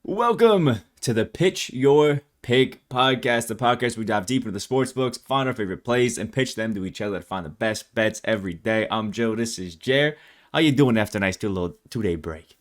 Welcome to the Pitch Your Pick podcast, the podcast we dive deep into the sports books, find our favorite plays, and pitch them to each other to find the best bets every day. I'm Joe. This is Jer. How you doing after a nice little 2-day break?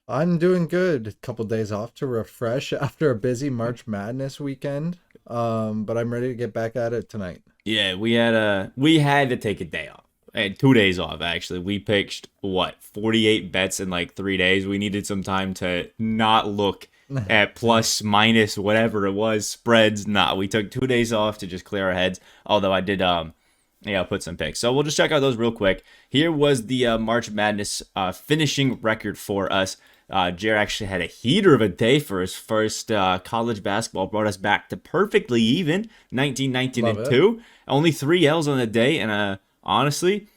I'm doing good. A couple days off to refresh after a busy March Madness weekend. But I'm ready to get back at it tonight. Yeah, we had to take a day off. I had 2 days off actually. We pitched 48 bets in like 3 days. We needed some time to not look at plus minus whatever it was spreads. Nah, we took 2 days off to just clear our heads. Although I did put some picks. So we'll just check out those real quick. Here was the March Madness finishing record for us. Jer actually had a heater of a day for his first college basketball. Brought us back to perfectly even, 19, 19, Love and it. 2. Only 3 L's on the day, and honestly,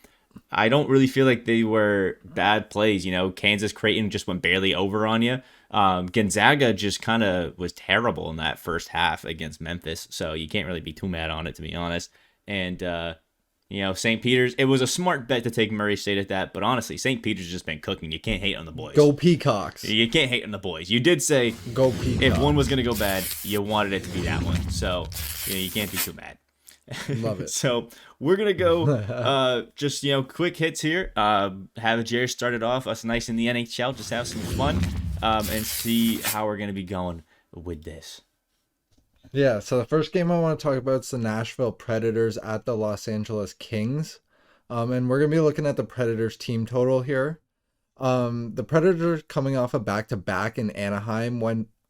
I don't really feel like they were bad plays. You know, Kansas Creighton just went barely over on you. Gonzaga just kind of was terrible in that first half against Memphis, so you can't really be too mad on it, to be honest. And St. Peter's, it was a smart bet to take Murray State at that, but honestly, St. Peter's just been cooking. You can't hate on the boys. Go Peacocks. You can't hate on the boys. You did say Go if one was Peacocks. going to go bad, you wanted it to be that one. So, you can't be too mad. Love it. So we're gonna go just quick hits here. Have Jerry started off us nice in the NHL, just have some fun, and see how we're gonna be going with this. Yeah, so the first game I want to talk about is the Nashville Predators at the Los Angeles Kings. And we're going to be looking at the Predators team total here. The Predators coming off a back-to-back in Anaheim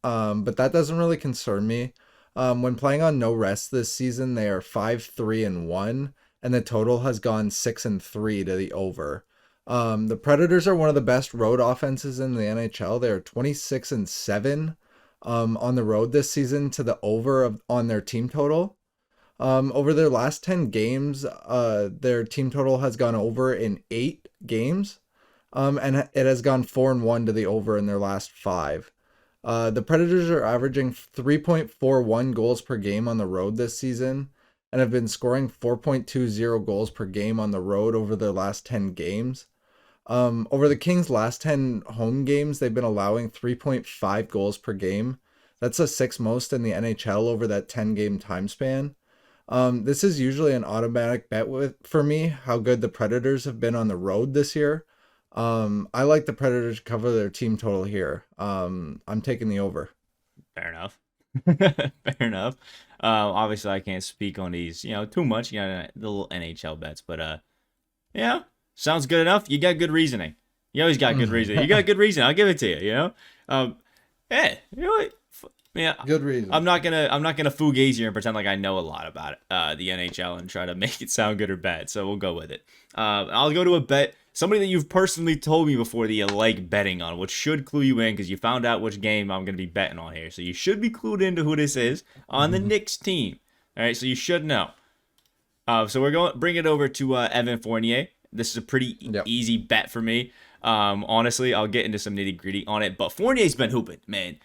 but that doesn't really concern me. When playing on no rest this season, they are 5-3-1, and the total has gone 6-3 to the over. The Predators are one of the best road offenses in the NHL. They are 26-7 on the road this season to the on their team total. Over their last 10 games, their team total has gone over in 8 games. And it has gone 4-1 to the over in their last 5. The Predators are averaging 3.41 goals per game on the road this season and have been scoring 4.20 goals per game on the road over their last 10 games. Over the Kings' last 10 home games, they've been allowing 3.5 goals per game. That's the sixth most in the NHL over that 10-game time span. This is usually an automatic bet for me, how good the Predators have been on the road this year. I like the Predators to cover their team total here. I'm taking the over. Fair enough. Fair enough. Obviously, I can't speak on these, too much. The little NHL bets, but yeah, sounds good enough. You got good reasoning. You always got good reasoning. You got good reason. I'll give it to you. Yeah, you know what? Yeah, Good reason. I'm not gonna fugazi here and pretend like I know a lot about it, the NHL, and try to make it sound good or bad. So we'll go with it. I'll go to a bet. Somebody that you've personally told me before that you like betting on, which should clue you in because you found out which game I'm going to be betting on here. So you should be clued into who this is on the Knicks team. All right, so you should know. So we're going bring it over to Evan Fournier. This is a pretty Yep. easy bet for me. Honestly, I'll get into some nitty gritty on it, but Fournier's been hooping, man.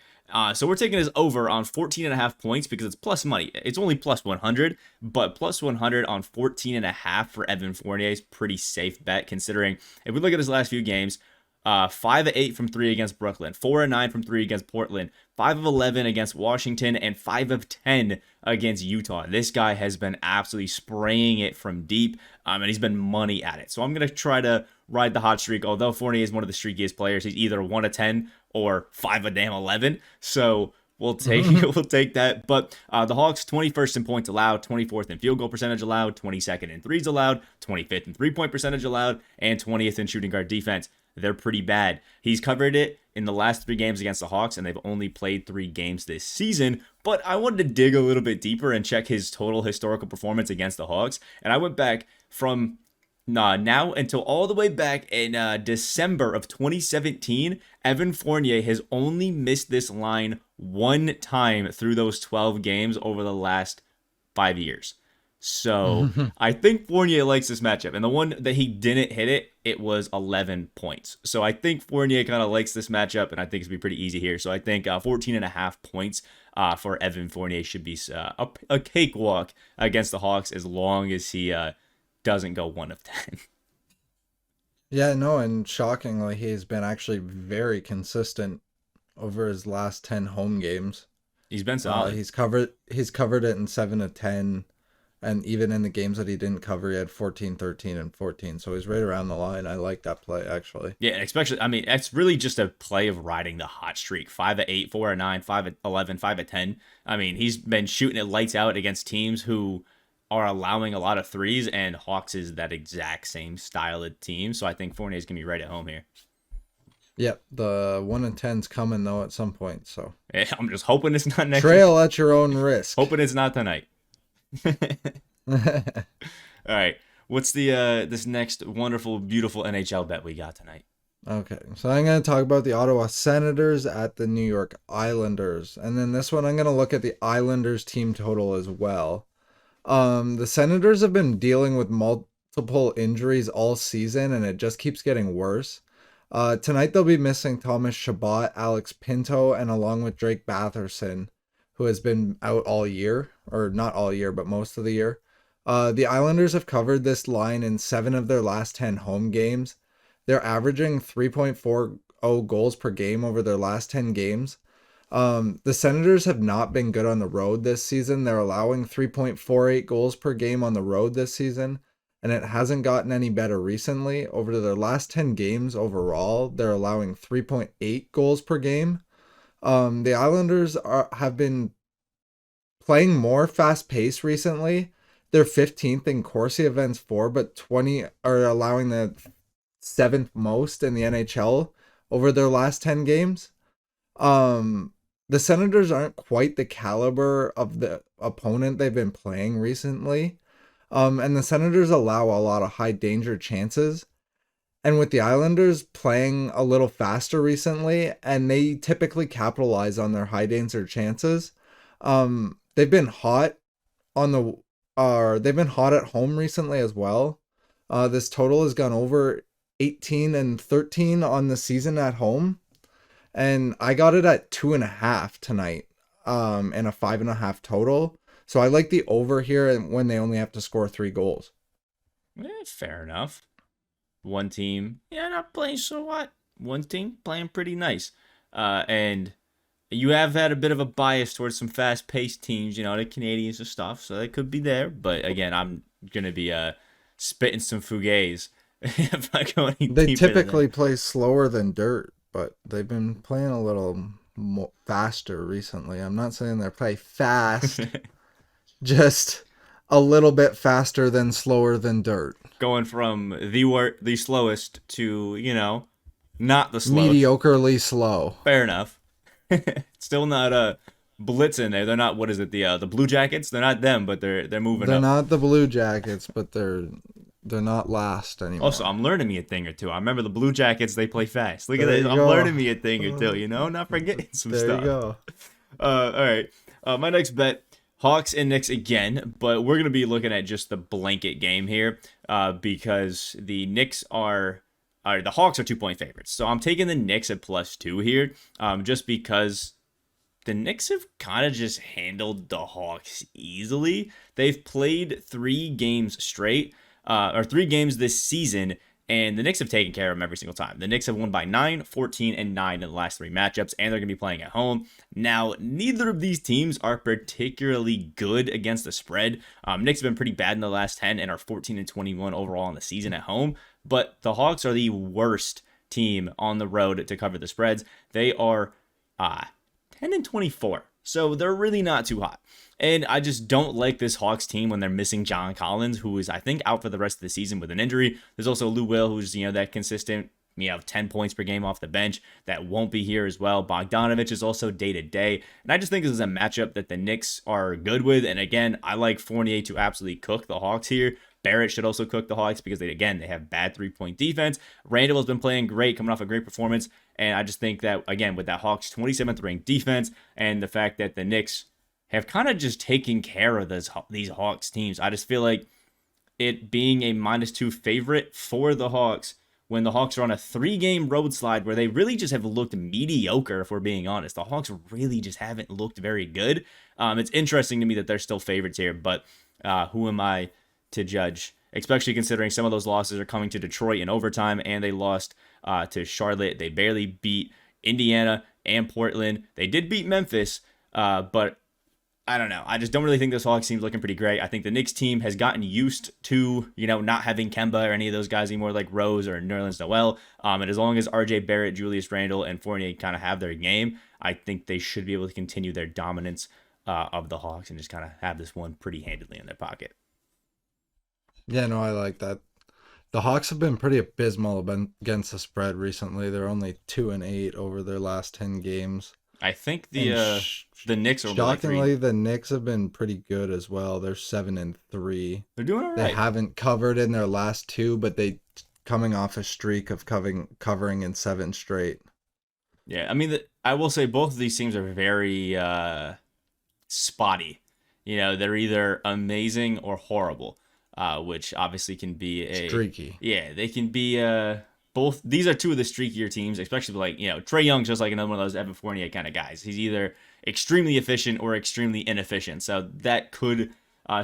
So we're taking his over on 14.5 points because it's plus money. It's only plus 100, but plus 100 on 14.5 for Evan Fournier is pretty safe bet considering if we look at his last few games, 5 of 8 from 3 against Brooklyn, 4 of 9 from 3 against Portland, 5 of 11 against Washington, and 5 of 10 against Utah. This guy has been absolutely spraying it from deep, and he's been money at it. So I'm going to try to ride the hot streak. Although Fournier is one of the streakiest players, he's either 1 of 10 or 5 of damn 11. So we'll take that. But the Hawks 21st in points allowed, 24th in field goal percentage allowed, 22nd in threes allowed, 25th in 3-point percentage allowed, and 20th in shooting guard defense. They're pretty bad. He's covered it in the last 3 games against the Hawks, and they've only played 3 games this season. But I wanted to dig a little bit deeper and check his total historical performance against the Hawks. And I went back from now until all the way back in December of 2017. Evan Fournier has only missed this line 1 time through those 12 games over the last 5 years. So I think Fournier likes this matchup. And the one that he didn't hit it was 11 points. So I think Fournier kind of likes this matchup, and I think it's going to be pretty easy here. So I think 14.5 points for Evan Fournier should be a cakewalk against the Hawks as long as he doesn't go 1 of 10. Yeah, no, and shockingly, he's been actually very consistent over his last 10 home games. He's been solid. He's covered it in 7 of 10, and even in the games that he didn't cover, he had 14, 13, and 14. So he's right around the line. I like that play, actually. Yeah, and especially, I mean, it's really just a play of riding the hot streak. 5 of 8, 4 of 9, 5 of 11, 5 of 10. I mean, he's been shooting it lights out against teams who are allowing a lot of threes, and Hawks is that exact same style of team. So I think Fournier's going to be right at home here. Yep, the 1 and 10's coming, though, at some point. So Yeah, I'm just hoping it's not next trail at your own risk. Hoping it's not tonight. All right. What's the this next wonderful, beautiful NHL bet we got tonight? Okay, so I'm going to talk about the Ottawa Senators at the New York Islanders. And then this one, I'm going to look at the Islanders team total as well. The Senators have been dealing with multiple injuries all season, and it just keeps getting worse. Tonight, they'll be missing Thomas Chabot, Alex Pinto, and along with Drake Batherson, who has been out all year, or not all year, but most of the year. The Islanders have covered this line in 7 of their last 10 home games. They're averaging 3.40 goals per game over their last 10 games. The Senators have not been good on the road this season. They're allowing 3.48 goals per game on the road this season, and it hasn't gotten any better recently. Over their last 10 games overall, they're allowing 3.8 goals per game. The Islanders have been playing more fast-paced recently. They're 15th in Corsi events for, but 20 are allowing the 7th most in the NHL over their last 10 games. The Senators aren't quite the caliber of the opponent they've been playing recently. And the Senators allow a lot of high danger chances. And with the Islanders playing a little faster recently, and they typically capitalize on their high danger chances. They've been hot they've been hot at home recently as well. This total has gone over 18 and 13 on the season at home. And I got it at 2.5 tonight, and a 5.5 total. So I like the over here and when they only have to score 3 goals. Fair enough. One team, not playing so what. One team playing pretty nice. And you have had a bit of a bias towards some fast-paced teams, the Canadians and stuff, so that could be there. But again, I'm going to be spitting some fugays if I go any They deeper typically play slower than dirt, but they've been playing a little more faster recently. I'm not saying they play fast, just a little bit faster than slower than dirt. Going from the slowest to, not the slowest. Mediocrely slow. Fair enough. Still not blitzing there. They're not, what is it, the Blue Jackets? They're not them, but they're moving They're up. not the Blue Jackets, but they're not last anymore. Also, I'm learning me a thing or two. I remember the Blue Jackets, they play fast. Look There at this. you I'm go. learning me a thing or two, not forgetting some There stuff. you go. All right. My next bet, Hawks and Knicks again, but we're going to be looking at just the blanket game here because the Knicks the Hawks are 2-point favorites. So I'm taking the Knicks at +2 here just because the Knicks have kind of just handled the Hawks easily. They've played 3 games straight, or 3 games this season, and the Knicks have taken care of them every single time. The Knicks have won by 9, 14, and 9 in the last 3 matchups, and they're going to be playing at home. Now, neither of these teams are particularly good against the spread. Knicks have been pretty bad in the last 10 and are 14 and 21 overall in the season at home, but the Hawks are the worst team on the road to cover the spreads. They are 10 and 24, so they're really not too hot. And I just don't like this Hawks team when they're missing John Collins, who is, I think, out for the rest of the season with an injury. There's also Lou Will, who's, that consistent, 10 points per game off the bench. That won't be here as well. Bogdanovich is also day-to-day. And I just think this is a matchup that the Knicks are good with. And again, I like Fournier to absolutely cook the Hawks here. Barrett should also cook the Hawks because they have bad 3-point defense. Randall has been playing great, coming off a great performance. And I just think that, again, with that Hawks 27th ranked defense and the fact that the Knicks have kind of just taken care of these Hawks teams, I just feel like it being a -2 favorite for the Hawks when the Hawks are on a 3-game road slide where they really just have looked mediocre, if we're being honest. The Hawks really just haven't looked very good. It's interesting to me that they're still favorites here, but who am I to judge, especially considering some of those losses are coming to Detroit in overtime, and they lost to Charlotte. They barely beat Indiana and Portland. They did beat Memphis, but I don't know. I just don't really think this Hawks team's looking pretty great. I think the Knicks team has gotten used to, not having Kemba or any of those guys anymore, like Rose or Nerlens Noel. And as long as RJ Barrett, Julius Randle, and Fournier kind of have their game, I think they should be able to continue their dominance of the Hawks and just kind of have this one pretty handedly in their pocket. Yeah, no, I like that. The Hawks have been pretty abysmal against the spread recently. They're only 2-8 over their last 10 games. I think the Knicks are shockingly the Knicks have been pretty good as well. They're 7-3. They're doing all right. They haven't covered in their last 2, but they coming off a streak of covering in 7 straight. Yeah, I mean, I will say both of these teams are very spotty. They're either amazing or horrible, which obviously can be streaky. Yeah, they can be both. These are two of the streakier teams, especially like Trae Young's just like another one of those Evan Fournier kind of guys. He's either extremely efficient or extremely inefficient, so that could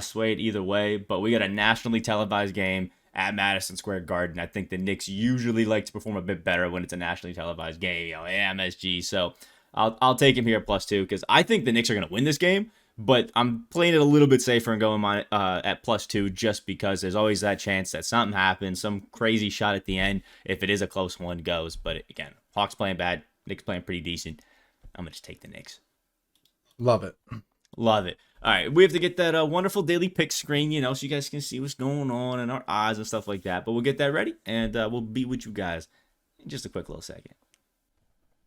sway it either way. But we got a nationally televised game at Madison Square Garden. I think the Knicks usually like to perform a bit better when it's a nationally televised game, MSG. So I'll take him here at +2 because I think the Knicks are going to win this game. But I'm playing it a little bit safer and going at +2 just because there's always that chance that something happens, some crazy shot at the end, if it is a close one, goes. But again, Hawks playing bad, Knicks playing pretty decent. I'm going to just take the Knicks. Love it. Love it. All right, we have to get that wonderful daily pick screen, so you guys can see what's going on and our odds and stuff like that. But we'll get that ready, and we'll be with you guys in just a quick little second.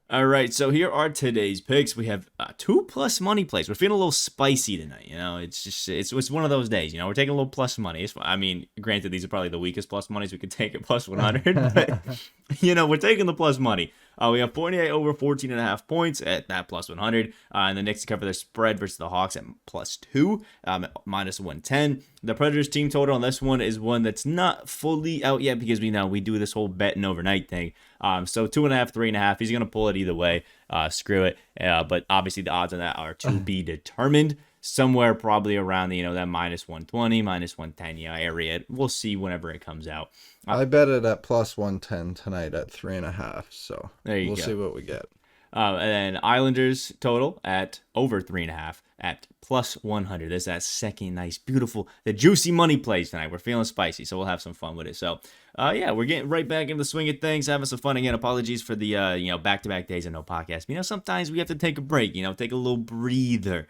All right, so here are today's picks. We have 2+ money plays. We're feeling a little spicy tonight. It's just it's one of those days. We're taking a little plus money. I mean, granted, these are probably the weakest plus monies we could take at +100, but we're taking the plus money. We have Fournier over 14.5 points at that +100, and the Knicks to cover their spread versus the Hawks at +2, -110. The Predators team total on this one is one that's not fully out yet because we do this whole betting overnight thing. So 2.5, 3.5. He's gonna pull it either way. Screw it. But obviously the odds on that are to be determined. Somewhere probably around the that -120, -110 area. We'll see whenever it comes out. I bet it at +110 tonight at 3.5. So we'll see what we get. And then Islanders total at over 3.5 at +100. There's that second nice, beautiful, the juicy money plays tonight. We're feeling spicy, so we'll have some fun with it. So, we're getting right back into the swing of things, having some fun again. Apologies for the back-to-back days of no podcast. Sometimes we have to take a break. Take a little breather.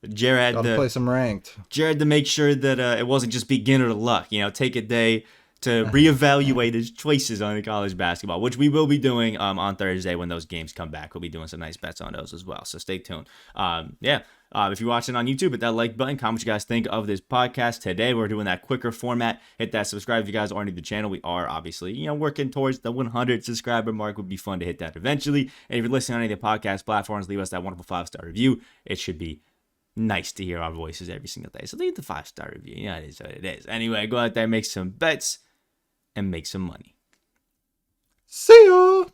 Jared had to play some ranked. Jared to make sure that it wasn't just beginner luck. Take a day to reevaluate his choices on college basketball, which we will be doing on Thursday when those games come back. We'll be doing some nice bets on those as well, so stay tuned. If you're watching on YouTube, hit that like button, comment what you guys think of this podcast. Today, we're doing that quicker format. Hit that subscribe if you guys are new to the channel. We are obviously, working towards the 100 subscriber mark. Would be fun to hit that eventually. And if you're listening on any of the podcast platforms, leave us that wonderful 5-star review. It should be nice to hear our voices every single day. So leave the 5-star review. It is what it is. Anyway, go out there, make some bets, and make some money. See ya!